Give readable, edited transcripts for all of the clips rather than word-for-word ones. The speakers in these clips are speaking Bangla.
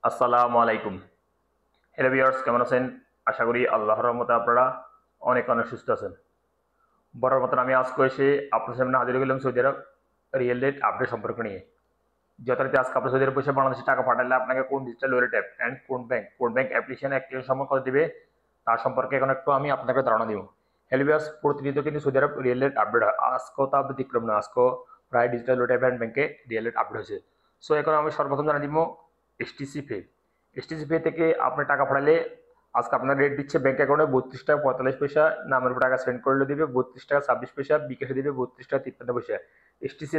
আসসালামু আলাইকুম। হ্যালো ভিউয়ার্স, কেমন আছেন? আশা করি আল্লাহর রহমতে আপনারা অনেক অনেক সুস্থ আছেন। বরাবর মতন আমি আজকে এসে আপনার সামনে হাজির হলাম সৌদি আরব রিয়েল রেট আপডেট সম্পর্ক নিয়ে। যথারীতি আজকে আপনার সৌদি আরব বসে বাংলাদেশে টাকা পাঠালে আপনাকে কোন ডিজিটাল ওয়ালেট অ্যাপ অ্যান্ড কোন ব্যাংক অ্যাপ্লিকেশন অ্যাক্টিভেশন সম্পর্ক করে দিবে তার সম্পর্কে এখন একটু আমি আপনাকে ধারণা দিব। হ্যালো ভিউয়ার্স, প্রতিনিয়ত কিন্তু সৌদি আরব রিয়েল রেট আপডেট হয়। আজকেও তা ব্যতিক্রম না, আজকেও প্রায় ডিজিটাল ওয়ালেট অ্যাপ অ্যান্ড ব্যাংকে রিয়েল রেট আপডেট হয়েছে। সো এখন আমি সর্বপ্রথম জানা দিব এসটিসি পে। এসটিসি পে থেকে আপনি টাকা পাঠালে আজকে আপনার রেট দিচ্ছে ব্যাংক অ্যাকাউন্টে 32 টাকা 45 পয়সা, নামের উপর টাকা সেন্ড করলে দিবে 32 টাকা 26 পয়সা, বিকাশে দিবে 32 টাকা 53 পয়সা। এসটিসি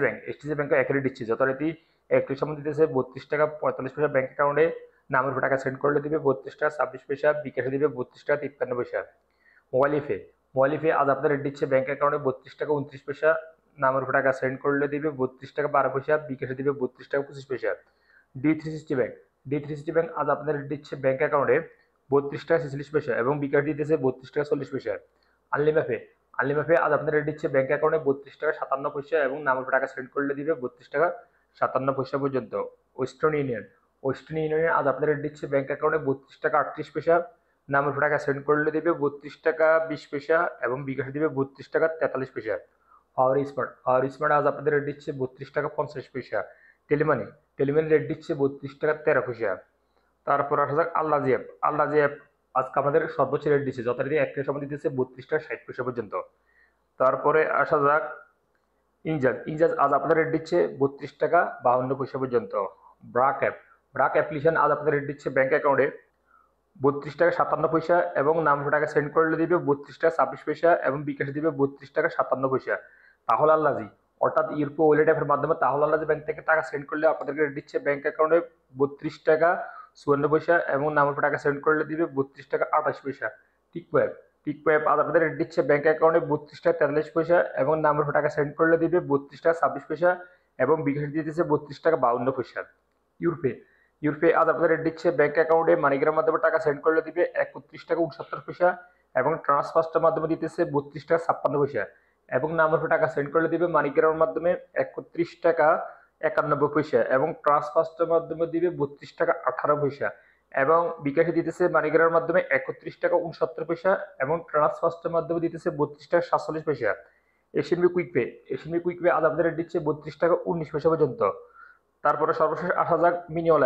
ব্যাংকে এক রেট দিচ্ছে যথারীতি একটি সময় দিতেছে 32 টাকা 45 পয়সা ব্যাংক অ্যাকাউন্টে, নামের উপর টাকা সেন্ড করলে দিবে 32 টাকা 26 পয়সা, বিকাশে দিবে 32 টাকা 53 পয়সা। মোবাইল ইফে আজ আপনার রেট দিচ্ছে ব্যাংক অ্যাকাউন্টে 32 টাকা 29 পয়সা, নামের উপর টাকা সেন্ড করলে দিবে 32 টাকা 12 পয়সা, বিকাশে দিবে 32 টাকা 25 পয়সা। ডি360 ব্যাংক ডি360 ব্যাংক আজ আপনার রেট দিচ্ছে ব্যাংক অ্যাকাউন্টে 32 টাকা 46 পয়সা এবং বিকাশ দিতেছে 32 টাকা 40 পয়সা। আনলিমাফে আজ আপনার রেট দিচ্ছে ব্যাংক অ্যাকাউন্টে 32 টাকা 57 পয়সা এবং নামের উপর টাকা সেন্ড করলে দিবে 32 টাকা 57 পয়সা পর্যন্ত। ওয়েস্টার্ন ইউনিয়ন আজ আপনার রেট দিচ্ছে ব্যাংক অ্যাকাউন্টে 32 টাকা 38 পয়সা, নামের উপর টাকা সেন্ড করলে দিবে 32 টাকা 20 পয়সা এবং বিকাশ দিবে 32 টাকা 43 পয়সা। পাওয়ার স্মার্ট আজ আপনাদের রেট দিচ্ছে 32 টাকা 50 পয়সা। টেলিমানি টেলিমানি রেট দিচ্ছে 32 টাকা 13 পয়সা। তারপর আসা যাক আল্লাজি অ্যাপ আজকে আমাদের সর্বোচ্চ রেট দিচ্ছে যথারীতি একটা সময় দিতেছে 32 টাকা 60 পয়সা পর্যন্ত। তারপরে আসা যাক ইনজাজ আজ আপনাদের রেট দিচ্ছে 32 টাকা 52 পয়সা পর্যন্ত। ব্রাক অ্যাপ্লিকেশন আজ আপনাদের রেট দিচ্ছে ব্যাংক অ্যাকাউন্টে 32 টাকা 57 পয়সা এবং নাম টাকা সেন্ড করলে দিবে 32 টাকা 26 পয়সা এবং বিকাশ দিবে 32 টাকা 57 পয়সা। তাহলে আল্লাজি অর্থাৎ ইউরোপো ওয়ালেট অ্যাপের মাধ্যমে তাহলে আল্লাজি ব্যাংক থেকে টাকা সেন্ড করলে আপনাদেরকে রেট দিচ্ছে ব্যাংক অ্যাকাউন্টে 32 টাকা 54 পয়সা এবং নামের টাকা সেন্ড করলে দিবে 32 টাকা 28 পয়সা। টিকপো অ্যাপ আজ আপনাদের রেট দিচ্ছে ব্যাংক অ্যাকাউন্টে 32 টাকা 43 পয়সা এবং নামের টাকা সেন্ড করলে দিবে 32 টাকা 26 পয়সা এবং বিকাশ দিয়ে দিচ্ছে 32 টাকা 52 পয়সা। ইউরোপে ইউরোপে আজ আপনাদের রেট দিচ্ছে ব্যাংক অ্যাকাউন্টে মানিগ্রামের মাধ্যমে টাকা সেন্ড করলে দিবে 31 টাকা 69 পয়সা এবং ট্রান্সফার্সের মাধ্যমে দিতেছে 32 টাকা 56 পয়সা এবং নামের উপর টাকা সেন্ড করলে দিবে মানিগ্রামের মাধ্যমে 31 টাকা 91 পয়সা এবং ট্রান্সফার্সের মাধ্যমে দিবে 32 টাকা 18 পয়সা এবং বিকাশে দিতেছে মানিগ্রামের মাধ্যমে 31 টাকা 69 পয়সা এবং ট্রান্সফার্সের মাধ্যমে দিতেছে 32 টাকা 47 পয়সা। এশিয়ানবি কুইক পে আজ আপনাদের রেট দিচ্ছে 32 টাকা 19 পয়সা পর্যন্ত। তারপরে সর্বশেষ আসা যাক বিনিয়োগ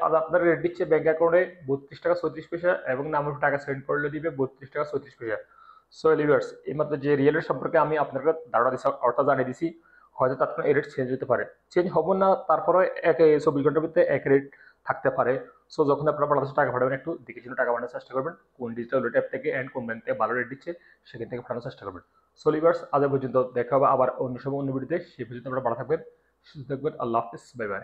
আজ আপনার রেট দিচ্ছে ব্যাংক অ্যাকাউন্টে 32 টাকা 34 পয়সা এবং নামের টাকা সেন্ড করলে দিবে 32 টাকা 34 পয়সা। সো লিভার্স এই মাত্র যে রিয়েল রেট সম্পর্কে আমি আপনাকে ধারণা দিচ্ছি অর্থাৎ জানিয়ে দিছি, হয়তো তার এই রেট চেঞ্জ হতে পারে, চেঞ্জ হবো না, তারপরে 24 ঘন্টার ভিতরে এক রেট থাকতে পারে। সো যখন আপনারা বাংলাদেশে টাকা পাঠাবেন একটু দেখে শুনে টাকা পাঠানোর চেষ্টা করবেন, কোন ডিজিটাল ওয়ালেট অ্যাপ থেকে অ্যান্ড কোন ব্যাংক থেকে ভালো রেট দিচ্ছে সেখান থেকে পাঠানোর চেষ্টা করবেন। সো লিভার্স আজ পর্যন্ত দেখা হবে আবার অন্য সময় অন্য ভিডিওতে, সেই পর্যন্ত আপনারা ভালো থাকবেন, সুস্থ থাকবেন। আল্লাহ হাফিজ, বাই বাই।